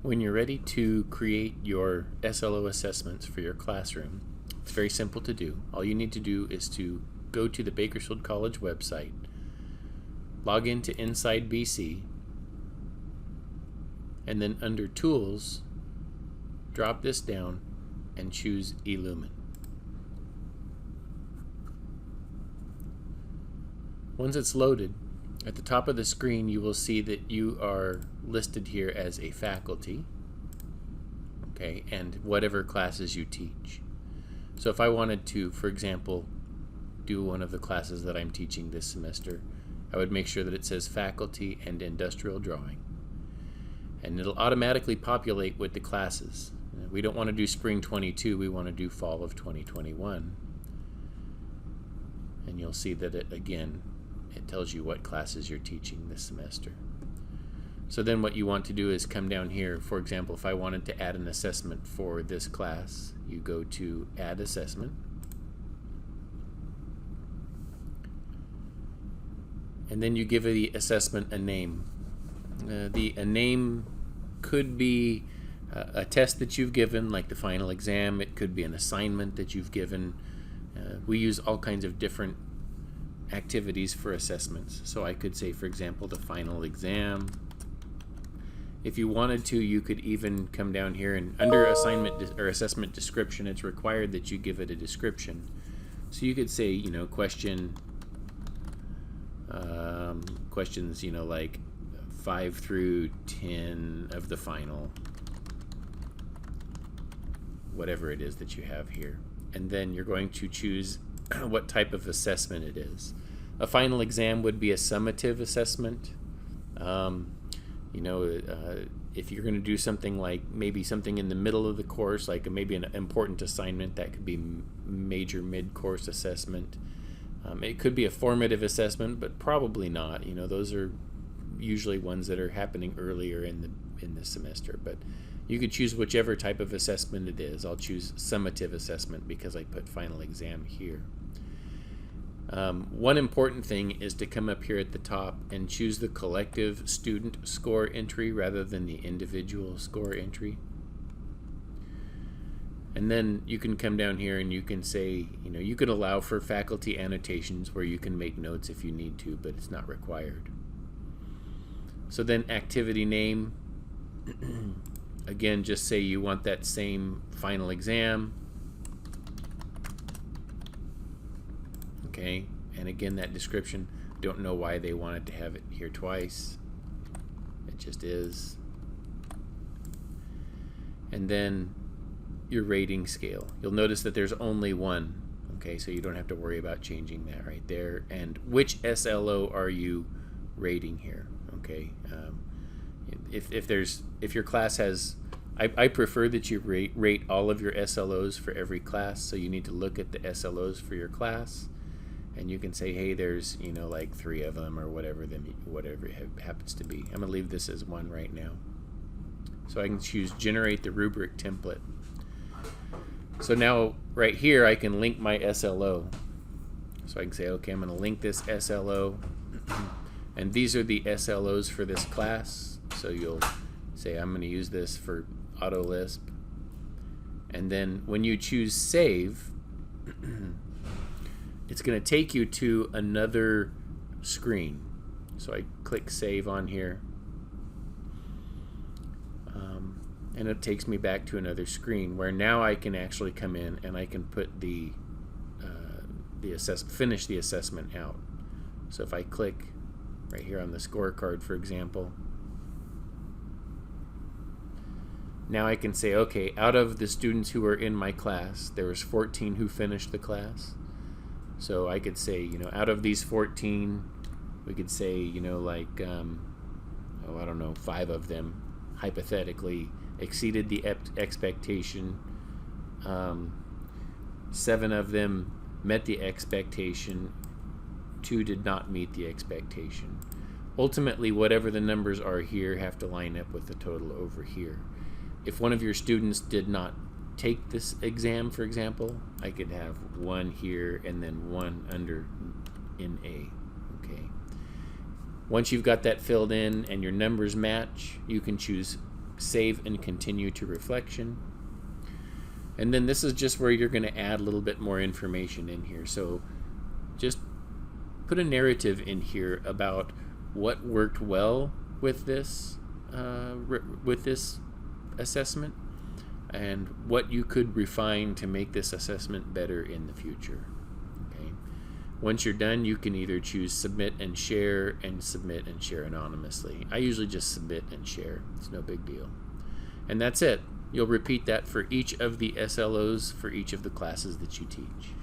When you're ready to create your SLO assessments for your classroom, it's very simple to do. All you need to do is to go to the Bakersfield College website, log into Inside BC, and then under Tools, drop this down and choose Illumine. Once it's loaded, at the top of the screen you will see that you are listed here as a faculty, okay, and whatever classes you teach. So if I wanted to, for example, do one of the classes that I'm teaching this semester, I would make sure that it says faculty and industrial drawing, and it'll automatically populate with the classes. We don't want to do spring 22, we want to do fall of 2021, and you'll see that it tells you what classes you're teaching this semester. So then what you want to do is come down here. For example, if I wanted to add an assessment for this class, you go to Add Assessment, and then you give the assessment a name. A name could be a test that you've given, like the final exam. It could be an assignment that you've given. We use all kinds of different activities for assessments. So I could say, for example, the final exam. If you wanted to, you could even come down here and under assignment or assessment description, it's required that you give it a description. So you could say, questions, like 5 through 10 of the final, whatever it is that you have here. And then you're going to choose what type of assessment it is. A final exam would be a summative assessment. If you're going to do something like maybe something in the middle of the course, like maybe an important assignment, that could be major mid-course assessment. It could be a formative assessment, but probably not. Those are usually ones that are happening earlier in the semester. But you could choose whichever type of assessment it is. I'll choose summative assessment because I put final exam here. One important thing is to come up here at the top and choose the collective student score entry rather than the individual score entry. And then you can come down here and you can say, you can allow for faculty annotations where you can make notes if you need to, but it's not required. So then activity name, again, just say you want that same final exam. Okay, and again, that description, don't know why they wanted to have it here twice. It just is. And then your rating scale. You'll notice that there's only one. Okay, so you don't have to worry about changing that right there. And which SLO are you rating here? Okay, if your class has, I prefer that you rate all of your SLOs for every class. So you need to look at the SLOs for your class. And you can say, hey, there's like 3 of them or whatever it happens to be. I'm gonna leave this as 1 right now. So I can choose generate the rubric template. So now right here I can link my SLO. So I can say, okay, I'm gonna link this SLO, and these are the SLOs for this class. So you'll say I'm gonna use this for Auto Lisp, and then when you choose save, it's going to take you to another screen. So I click save on here, and it takes me back to another screen where now I can actually come in and I can put finish the assessment out. So if I click right here on the scorecard, for example, now I can say, okay, out of the students who are in my class, there was 14 who finished the class. So I could say, out of these 14, we could say, 5 of them hypothetically exceeded the expectation. 7 of them met the expectation. 2 did not meet the expectation. Ultimately, whatever the numbers are here have to line up with the total over here. If one of your students did not take this exam, for example, I could have 1 here and then 1 under in A. Okay. Once you've got that filled in and your numbers match, you can choose save and continue to reflection. And then this is just where you're going to add a little bit more information in here. So just put a narrative in here about what worked well with this assessment and what you could refine to make this assessment better in the future. Okay. Once you're done, you can either choose submit and share anonymously. I usually just submit and share. It's no big deal. And that's it. You'll repeat that for each of the SLOs for each of the classes that you teach.